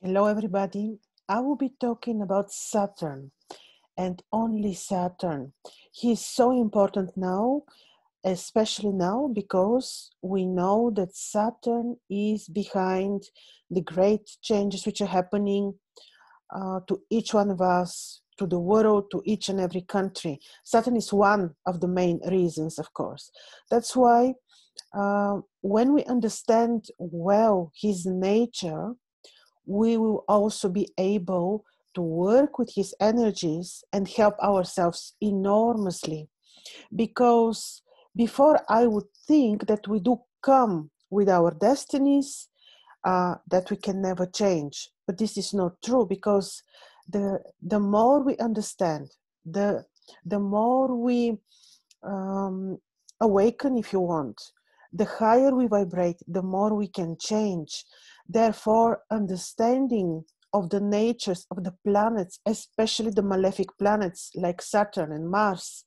Hello, everybody. I will be talking about Saturn and only Saturn. He is so important now, especially now, because we know that Saturn is behind the great changes which are happening to each one of us, to the world, to each and every country. Saturn is one of the main reasons, of course. That's why when we understand well his nature, we will also be able to work with his energies and help ourselves enormously. Because before I would think that we do come with our destinies, that we can never change. But this is not true, because the more we understand, the more we awaken, if you want, the higher we vibrate, the more we can change. Therefore, understanding of the natures of the planets, especially the malefic planets like Saturn and Mars,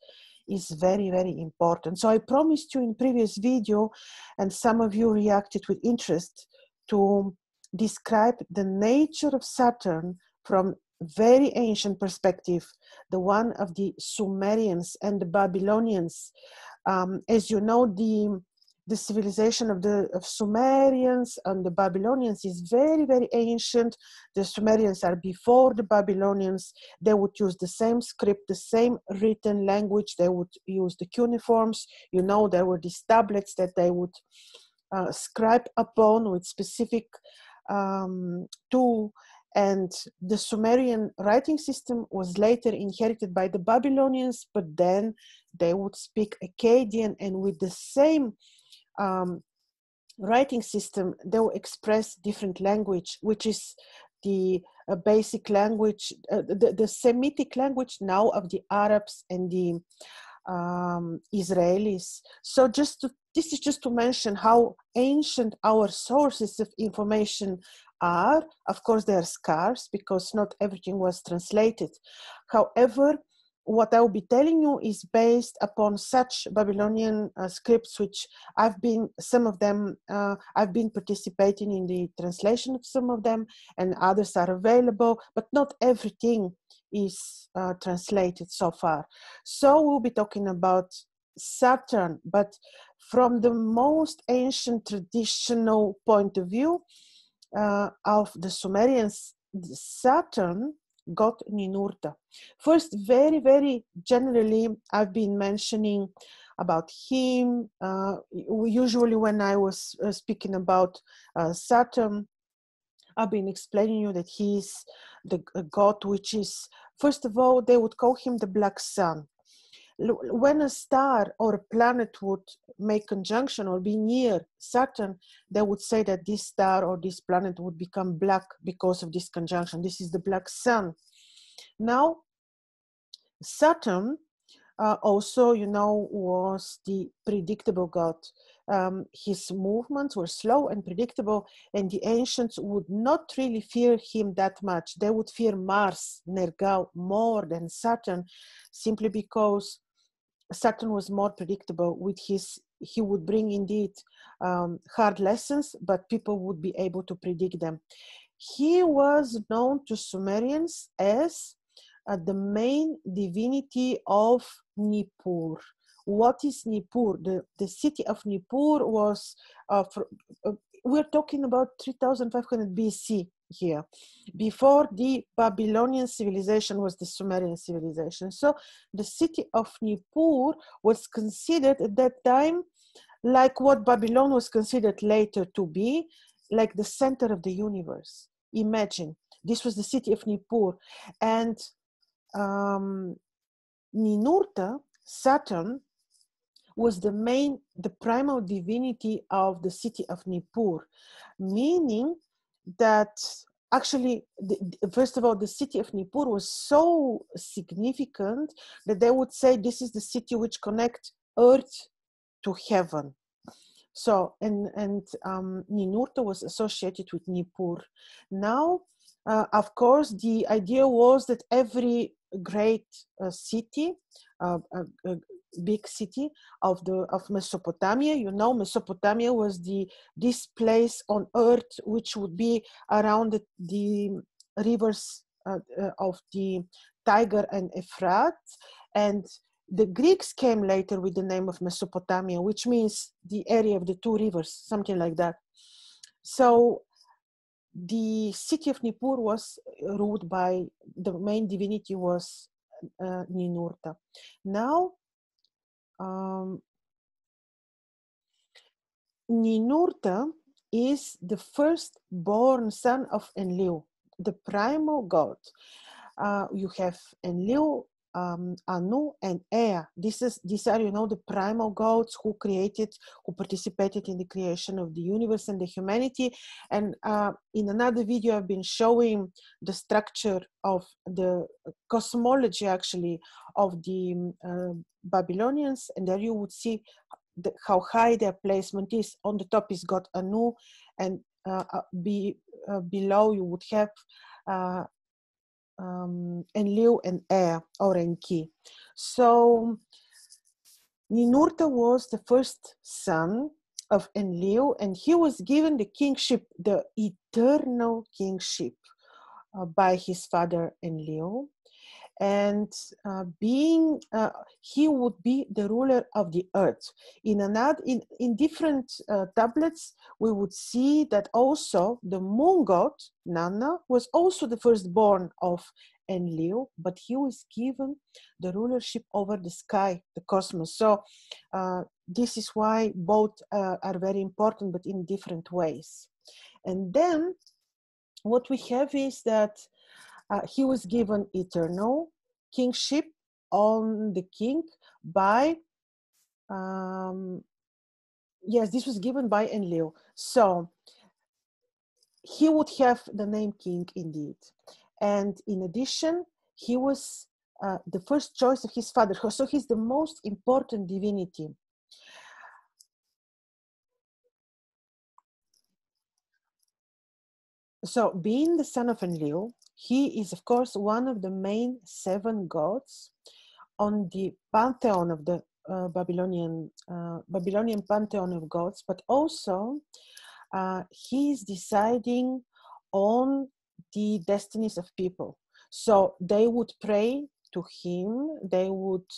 is very, very important. So I promised you in previous video, and some of you reacted with interest, to describe the nature of Saturn from very ancient perspective, the one of the Sumerians and the Babylonians. As you know, the civilization of Sumerians and the Babylonians is very, very ancient. The Sumerians are before the Babylonians. They would use the same script, the same written language. They would use the cuneiforms. You know, there were these tablets that they would scribe upon with specific tool. And the Sumerian writing system was later inherited by the Babylonians, but then they would speak Akkadian, and with the same writing system, they will express different language, which is the basic language, the Semitic language now of the Arabs and the Israelis. So this is just to mention how ancient our sources of information are. Of course, they are scarce because not everything was translated. However, what I will be telling you is based upon such Babylonian scripts, which I've been participating in the translation of some of them, and others are available, but not everything is translated so far. So we'll be talking about Saturn, but from the most ancient traditional point of view of the Sumerians, Saturn got Ninurta. First, very, very generally, I've been mentioning about him. Usually when I was speaking about Saturn, I've been explaining you that he's the god which is, first of all, they would call him the Black Sun. When a star or a planet would make conjunction or be near Saturn, they would say that this star or this planet would become black because of this conjunction. This is the Black Sun. Now, Saturn also, you know, was the predictable god. His movements were slow and predictable, and the ancients would not really fear him that much. They would fear Mars, Nergal, more than Saturn, simply because Saturn was more predictable. He would bring indeed hard lessons, but people would be able to predict them. He was known to Sumerians as the main divinity of Nippur. What is Nippur? The city of Nippur was, we're talking about 3500 BC here. Before the Babylonian civilization was the Sumerian civilization. So the city of Nippur was considered at that time like what Babylon was considered later to be, like the center of the universe. Imagine, this was the city of Nippur. And Ninurta, Saturn, was the primal divinity of the city of Nippur, meaning that actually, first of all, the city of Nippur was so significant that they would say this is the city which connects earth to heaven. So, and Ninurta was associated with Nippur. Now, of course, the idea was that every great city, big city of Mesopotamia. You know, Mesopotamia was this place on earth which would be around the rivers of the Tiger and Euphrates, and the Greeks came later with the name of Mesopotamia, which means the area of the two rivers, something like that. So the city of Nippur was ruled by, the main divinity was Ninurta. Now, Ninurta is the firstborn son of Enlil, the primal god. You have Enlil, Anu, and Ea. These are, you know, the primal gods who participated in the creation of the universe and the humanity. And in another video, I've been showing the structure of the cosmology, actually, of the Babylonians, and there you would see how high their placement is. On the top is God Anu, and below you would have Enlil and Ea, or Enki. So Ninurta was the first son of Enlil, and he was given the kingship, the eternal kingship, by his father Enlil. And he would be the ruler of the earth. In different tablets, we would see that also the moon god Nanna was also the firstborn of Enlil, but he was given the rulership over the sky, the cosmos. So this is why both are very important, but in different ways. And then what we have is that he was given eternal kingship on the king by, yes, this was given by Enlil. So he would have the name king indeed. And in addition, he was the first choice of his father. So he's the most important divinity. So being the son of Enlil, he is, of course, one of the main 7 gods on the pantheon of the Babylonian pantheon of gods, but also he is deciding on the destinies of people. So they would pray to him, they would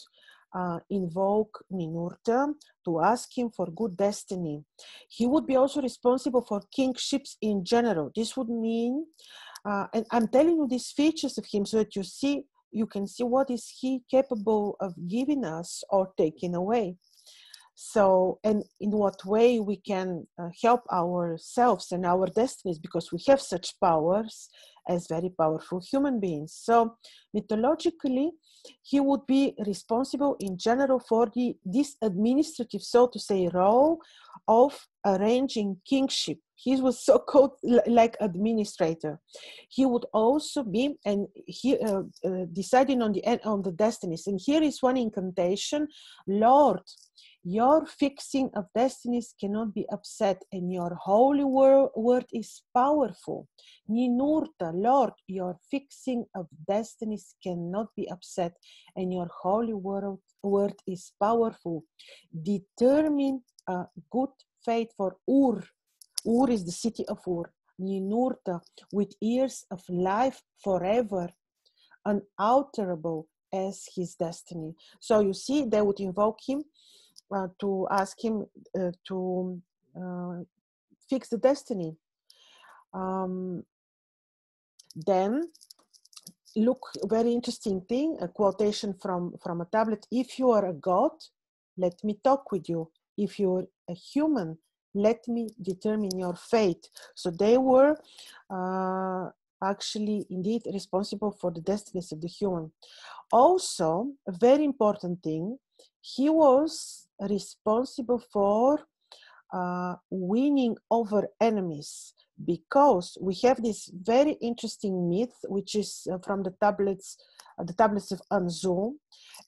invoke Ninurta to ask him for good destiny. He would be also responsible for kingships in general. This would mean, and I'm telling you these features of him so that you can see what is he capable of giving us or taking away. So, and in what way we can help ourselves and our destinies, because we have such powers as very powerful human beings. So mythologically, he would be responsible in general for this administrative, so to say, role of arranging kingship. He was so called like administrator. He would also be, and he deciding on the destinies. And here is one incantation: Lord, your fixing of destinies cannot be upset, and your holy word is powerful. Ninurta, Lord, your fixing of destinies cannot be upset, and your holy word is powerful. Determine a good fate for Ur. Ur is the city of Ur. Ninurta, with years of life forever, unalterable as his destiny. So you see, they would invoke him to ask him to fix the destiny. Then, look, very interesting thing, a quotation from a tablet: if you are a god, let me talk with you. If you're a human, let me determine your fate. So they were actually indeed responsible for the destinies of the human. Also, a very important thing, he was responsible for winning over enemies, because we have this very interesting myth, which is from the tablets of Anzu.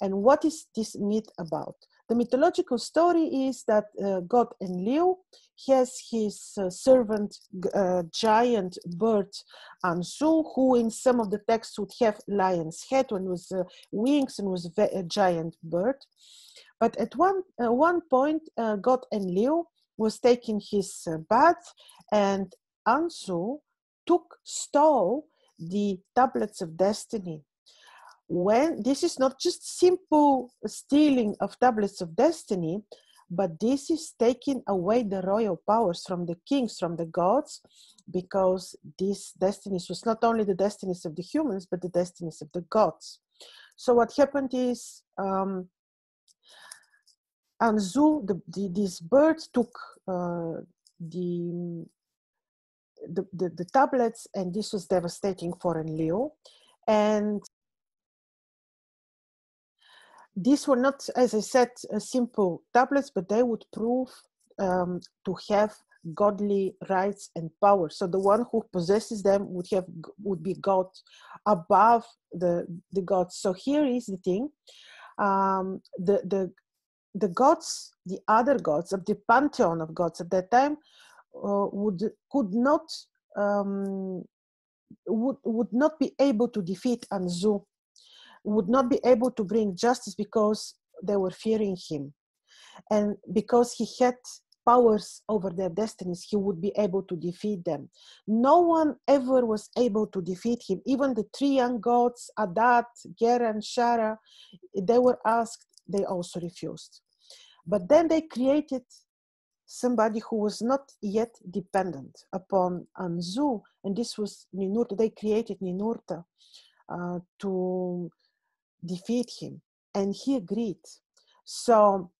And what is this myth about? The mythological story is that god Enlil has his servant giant bird Anzu, who in some of the texts would have lion's head and was wings and was a giant bird. But at one point, god Enlil was taking his bath, and Anzu stole the tablets of destiny. When this is not just simple stealing of tablets of destiny, but this is taking away the royal powers from the kings, from the gods, because these destinies was not only the destinies of the humans, but the destinies of the gods. So what happened is Anzu, this bird, took the tablets, and this was devastating for Enlil. And these were not, as I said, simple tablets, but they would prove to have godly rights and power. So the one who possesses them would be God above the gods. So here is the thing: the gods, the other gods of the pantheon of gods at that time, would not be able to defeat Anzu, would not be able to bring justice, because they were fearing him. And because he had powers over their destinies, he would be able to defeat them. No one ever was able to defeat him. Even the three young gods, Adat, Gera, and Shara, they were asked, they also refused. But then they created somebody who was not yet dependent upon Anzu, and this was Ninurta. They created Ninurta to defeat him, and he agreed. So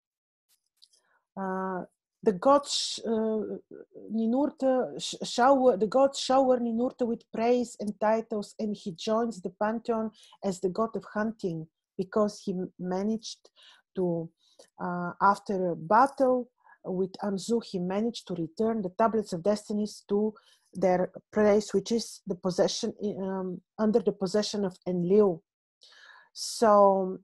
the gods Ninurta shower Ninurta with praise and titles, and he joins the pantheon as the god of hunting, because he managed to, after a battle with Anzu, he managed to return the tablets of destinies to their place, which is the possession under the possession of Enlil. So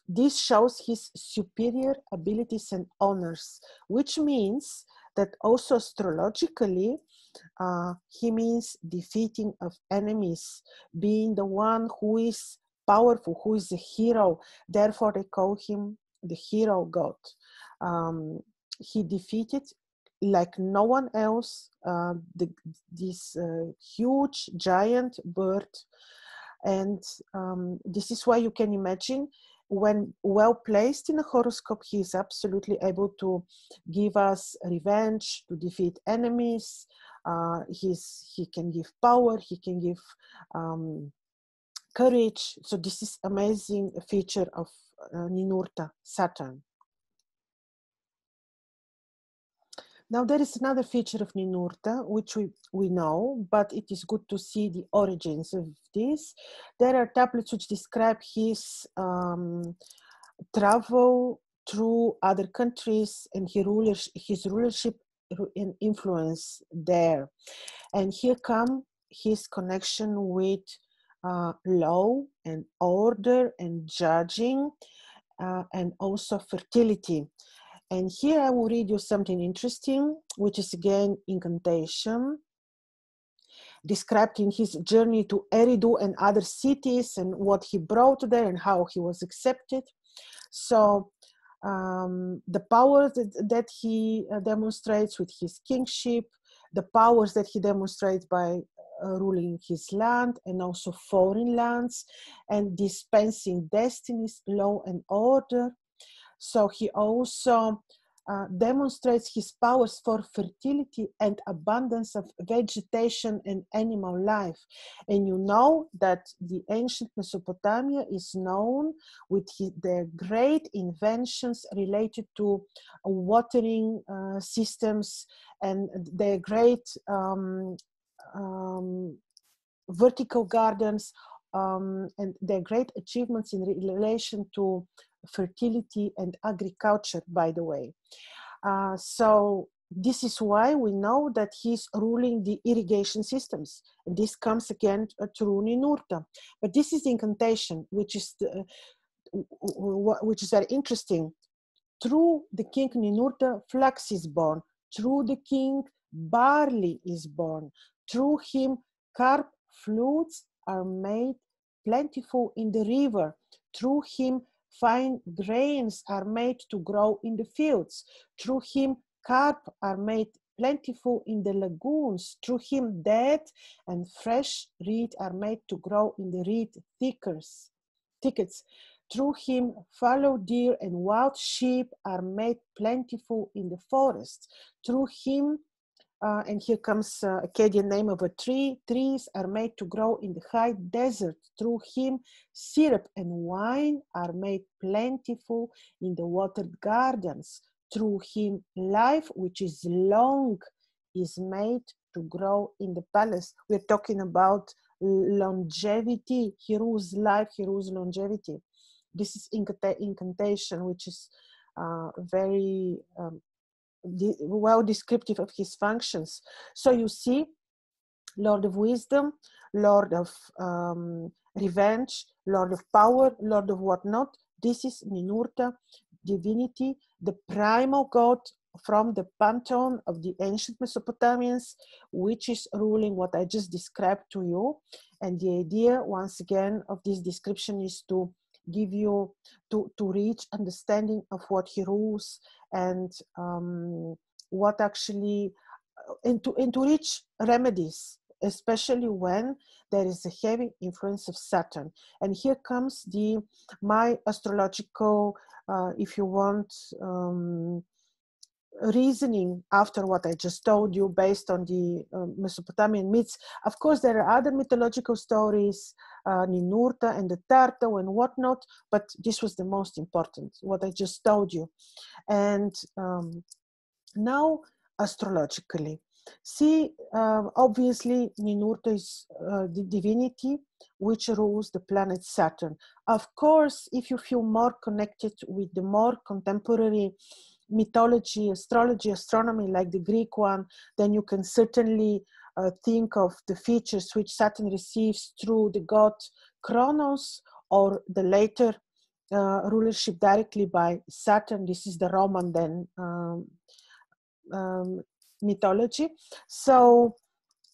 this shows his superior abilities and honors, which means that also astrologically, he means defeating of enemies, being the one who is powerful, who is a hero. Therefore, they call him the hero god. He defeated, like no one else, this huge giant bird. And this is why you can imagine, when well placed in a horoscope, he is absolutely able to give us revenge, to defeat enemies. He can give power, he can give courage. So this is amazing feature of Ninurta, Saturn. Now there is another feature of Ninurta, which we know, but it is good to see the origins of this. There are tablets which describe his travel through other countries and his rulership and influence there. And here come his connection with law and order and judging, and also fertility. And here I will read you something interesting, which is again incantation, described in his journey to Eridu and other cities, and what he brought there and how he was accepted. So the powers that he demonstrates with his kingship, the powers that he demonstrates by ruling his land and also foreign lands, and dispensing destinies, law and order. So he also demonstrates his powers for fertility and abundance of vegetation and animal life. And you know that the ancient Mesopotamia is known with their great inventions related to watering systems, and their great vertical gardens, and their great achievements in relation to fertility and agriculture, by the way. So this is why we know that he's ruling the irrigation systems. And this comes again through Ninurta. But this is the incantation, which is very interesting. Through the king Ninurta, flax is born. Through the king, barley is born. Through him, carp flutes are made plentiful in the river. Through him, fine grains are made to grow in the fields. Through him, carp are made plentiful in the lagoons. Through him, dead and fresh reed are made to grow in the reed thickets. Through him, fallow deer and wild sheep are made plentiful in the forests. Through him, and here comes Akkadian name of a tree, trees are made to grow in the high desert. Through him, syrup and wine are made plentiful in the watered gardens. Through him, life, which is long, is made to grow in the palace. We're talking about longevity. He rules life, he rules longevity. This is incantation, which is very well descriptive of his functions. So you see, Lord of Wisdom, Lord of Revenge, Lord of Power, Lord of whatnot. This is Ninurta, divinity, the primal god from the pantheon of the ancient Mesopotamians, which is ruling what I just described to you. And the idea, once again, of this description is to give you, to reach understanding of what he rules and what actually, and to reach remedies, especially when there is a heavy influence of Saturn. And here comes my astrological, if you want, reasoning after what I just told you based on the Mesopotamian myths. Of course, there are other mythological stories, Ninurta and the Tarto and whatnot, but this was the most important, what I just told you. And now, astrologically, see, obviously, Ninurta is the divinity which rules the planet Saturn. Of course, if you feel more connected with the more contemporary mythology, astrology, astronomy, like the Greek one, then you can certainly think of the features which Saturn receives through the god Kronos, or the later rulership directly by Saturn. This is the Roman then mythology. So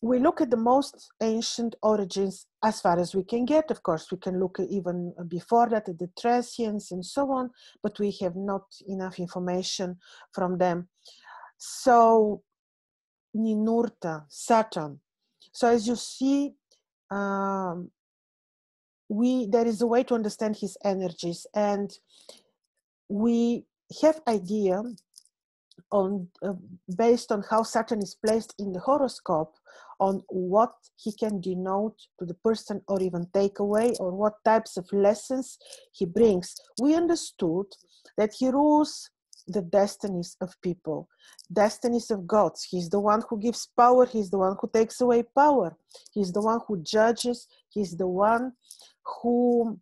we look at the most ancient origins as far as we can get. Of course, we can look even before that at the Thracians and so on, but we have not enough information from them. So Ninurta, Saturn. So as you see, there is a way to understand his energies, and we have idea on based on how Saturn is placed in the horoscope, on what he can denote to the person or even take away, or what types of lessons he brings. We understood that he rules the destinies of people, destinies of gods. He's the one who gives power, he's the one who takes away power, he's the one who judges, he's the one who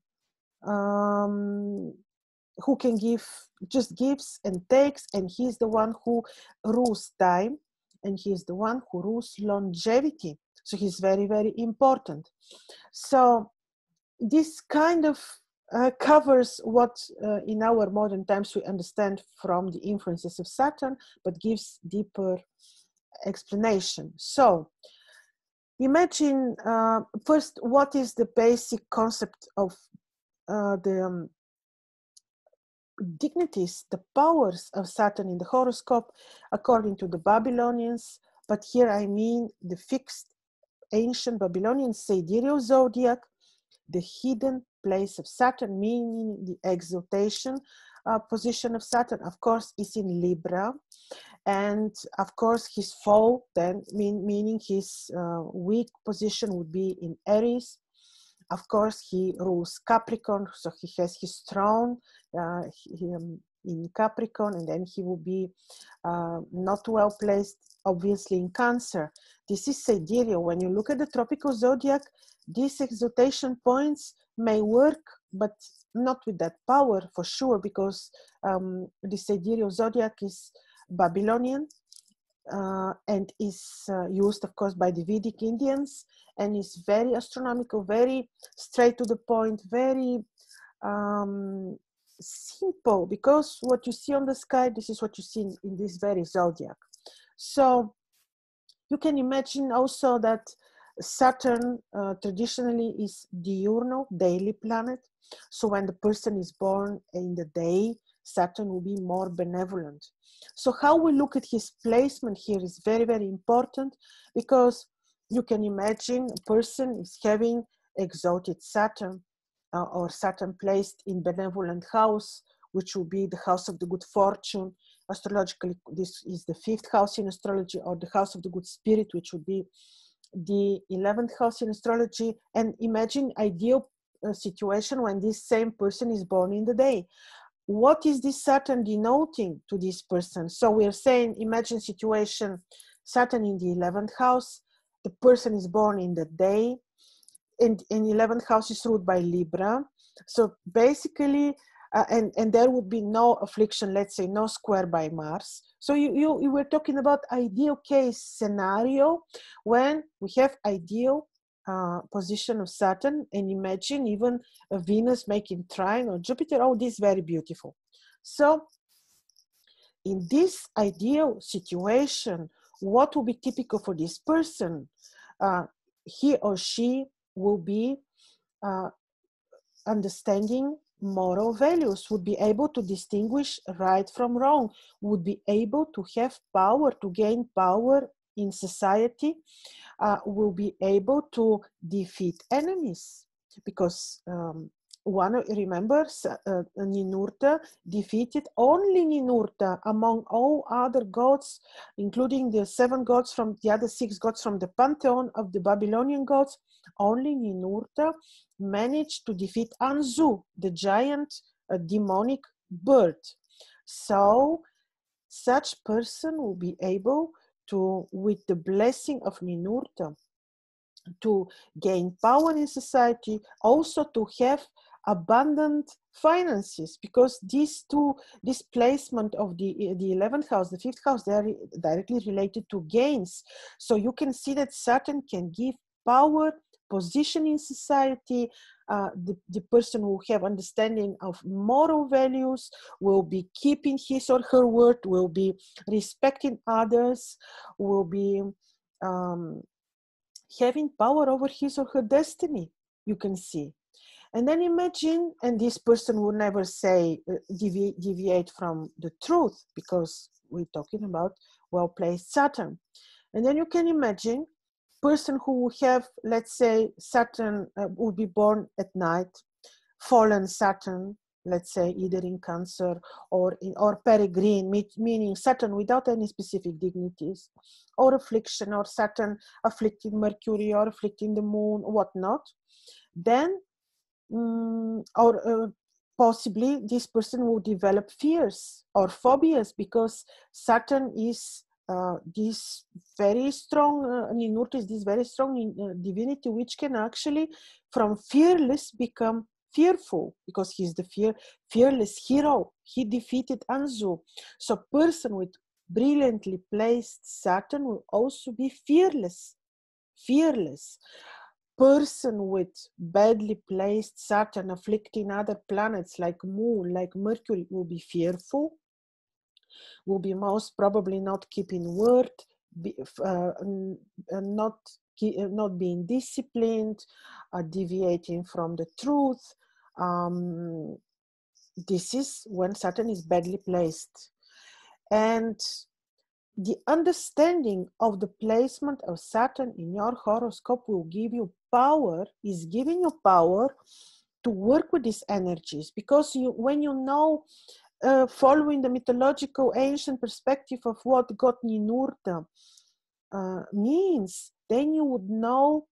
can give, just gives and takes, and he's the one who rules time, and he's the one who rules longevity. So he's very, very important. So this kind of covers what in our modern times we understand from the influences of Saturn, but gives deeper explanation. So imagine first, what is the basic concept of the dignities, the powers of Saturn in the horoscope, according to the Babylonians. But here I mean the fixed ancient Babylonian sidereal zodiac, the hidden place of Saturn, meaning the exaltation position of Saturn, of course, is in Libra. And of course, his fall, then meaning his weak position, would be in Aries. Of course, he rules Capricorn, so he has his throne in Capricorn, and then he will be not well placed, obviously, in Cancer. This is sidereal. When you look at the tropical zodiac, these exaltation points may work, but not with that power for sure, because the sidereal zodiac is Babylonian, and is used, of course, by the Vedic Indians, and is very astronomical, very straight to the point, very simple, because what you see on the sky, this is what you see in this very zodiac. So you can imagine also that Saturn traditionally is diurnal, daily planet. So when the person is born in the day, Saturn will be more benevolent. So how we look at his placement here is very, very important, because you can imagine a person is having exalted Saturn or Saturn placed in benevolent house, which will be the house of the good fortune. Astrologically, this is the 5th house in astrology, or the house of the good spirit, which would be the 11th house in astrology. And imagine ideal situation when this same person is born in the day. What is this Saturn denoting to this person? So we're saying, imagine situation, Saturn in the 11th house, the person is born in the day, and 11th house is ruled by Libra. So basically, and there would be no affliction, let's say no square by Mars. So you were talking about ideal case scenario when we have ideal position of Saturn, and imagine even a Venus making trine or Jupiter. Oh, this is very beautiful. So in this ideal situation, what will be typical for this person? He or she will be understanding moral values, would be able to distinguish right from wrong, would be able to have power, to gain power in society, will be able to defeat enemies. Because one remembers Ninurta defeated only Ninurta among all other gods, including the 7 gods from the other 6 gods from the pantheon of the Babylonian gods. Only Ninurta managed to defeat Anzu, the giant demonic bird. So such person will be able to, with the blessing of Ninurta, to gain power in society, also to have abundant finances, because this placement of the 11th house, the 5th house, they are directly related to gains. So you can see that Saturn can give power, position in society. The person will have understanding of moral values, will be keeping his or her word, will be respecting others, will be having power over his or her destiny, you can see. And then imagine, and this person will never say deviate from the truth, because we're talking about well-placed Saturn. And then you can imagine person who will have, let's say, Saturn will be born at night, fallen Saturn, let's say either in Cancer or peregrine, meaning Saturn without any specific dignities, or affliction, or Saturn afflicting Mercury or afflicting the moon, whatnot. Then possibly this person will develop fears or phobias, because Saturn is this very strong, Ninurta is this very strong divinity, which can actually from fearless become fearful, because he's the fearless hero. He defeated Anzu. So person with brilliantly placed Saturn will also be fearless. Person with badly placed Saturn afflicting other planets like Moon, like Mercury, will be fearful, will be most probably not keeping word, not being disciplined, deviating from the truth. This is when Saturn is badly placed. And the understanding of the placement of Saturn in your horoscope will give you power, is giving you power to work with these energies, because when you know, following the mythological ancient perspective of what God Ninurta means, then you would know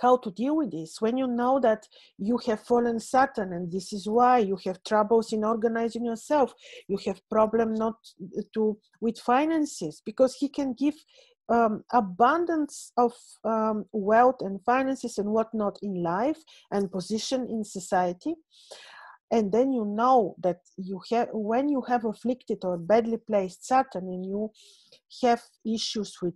how to deal with this. When you know that you have fallen Saturn, and this is why you have troubles in organizing yourself, you have problem with finances, because he can give abundance of wealth and finances and whatnot in life and position in society. And then you know that when you have afflicted or badly placed Saturn, and you have issues with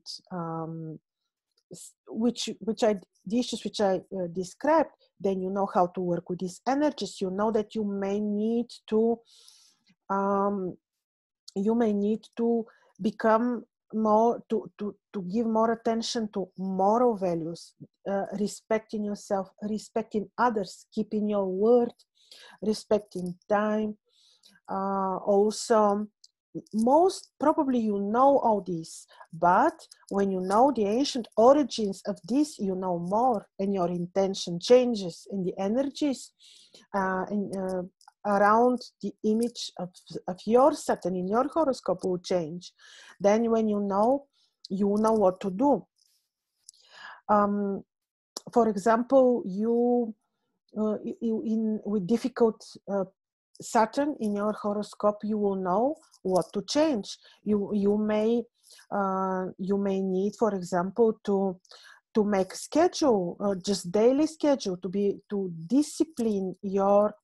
the issues which I described, then you know how to work with these energies. You know that you may need to become more to give more attention to moral values, respecting yourself, respecting others, keeping your word, respecting time. Also, most probably you know all this, but when you know the ancient origins of this, you know more, and your intention changes, and the energies around the image of your Saturn in your horoscope will change. Then when you know what to do. For example, with difficult Saturn in your horoscope, you will know what to change. You may need, for example, to make schedule, just daily schedule, to discipline your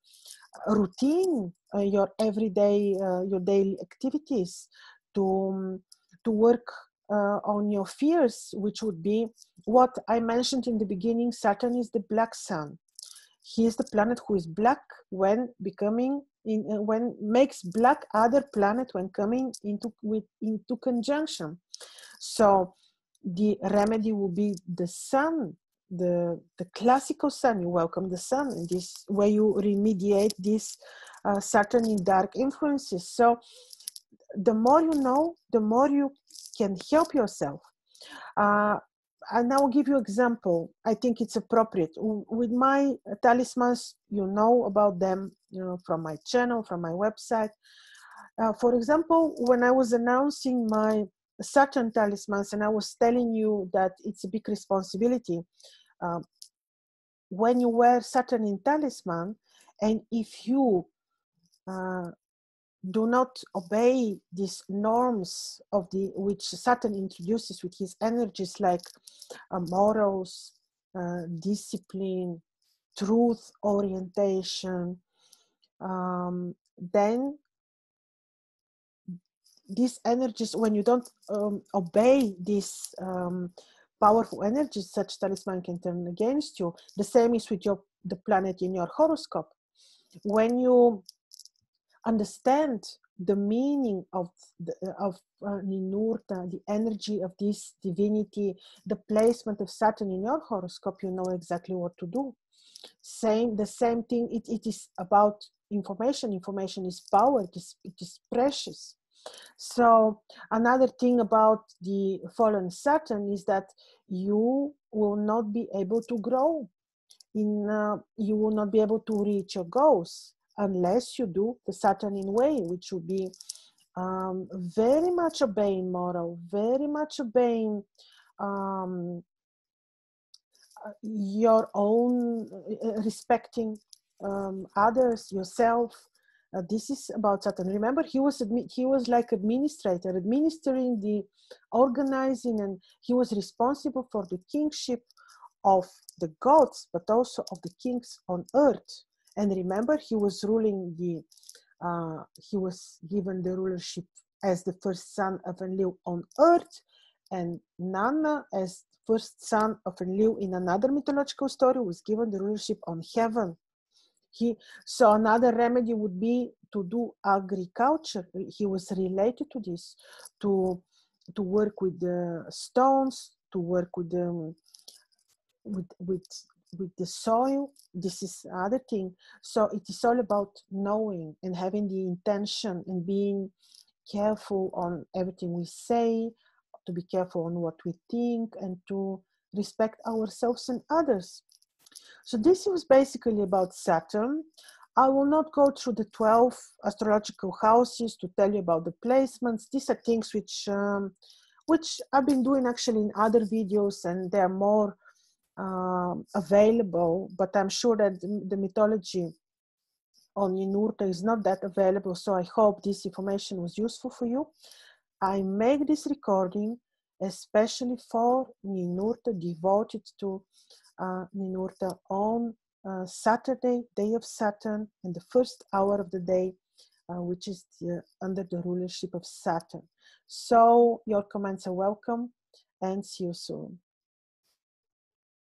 routine, your everyday, your daily activities, to work on your fears, which would be what I mentioned in the beginning. Saturn is the black sun. He is the planet who is black when when makes black other planet when coming into conjunction. So the remedy will be the sun, the classical sun. You welcome the sun in this way. You remediate these Saturn in dark influences. So the more you know, the more you can help yourself. And I will give you an example. I think it's appropriate. With my talismans, you know about them, from my channel, from my website. For example, when I was announcing my Saturn talismans, and I was telling you that it's a big responsibility. When you wear Saturn in talisman, and if you do not obey these norms of which Saturn introduces with his energies, like morals, discipline, truth orientation, then these energies, when you don't obey these powerful energies, such talisman can turn against you. The same is with the planet in your horoscope. When you understand the meaning of Ninurta, the energy of this divinity, the placement of Saturn in your horoscope, you know exactly what to do. The same thing, it is about information. Information is power, it is precious. So another thing about the fallen Saturn is that you will not be able to grow. You will not be able to reach your goals unless you do the Saturn in way, which would be very much obeying moral, very much obeying your own, respecting others, yourself. This is about Saturn. Remember, he was like administrator, administering the organizing, and he was responsible for the kingship of the gods, but also of the kings on earth. And remember, he was ruling he was given the rulership as the first son of Enlil on earth, and Nanna, as first son of Enlil in another mythological story, was given the rulership on heaven. So another remedy would be to do agriculture. He was related to this, to work with the stones, to work with the with the soil. This is other thing. So it is all about knowing and having the intention and being careful on everything we say, to be careful on what we think, and to respect ourselves and others. So this was basically about Saturn. I will not go through the 12 astrological houses to tell you about the placements. These are things which I've been doing actually in other videos, and they're more available, but I'm sure that the mythology on Ninurta is not that available, so I hope this information was useful for you. I make this recording especially for Ninurta, devoted to Ninurta on Saturday, day of Saturn, and the first hour of the day, which is under the rulership of Saturn. So your comments are welcome, and see you soon.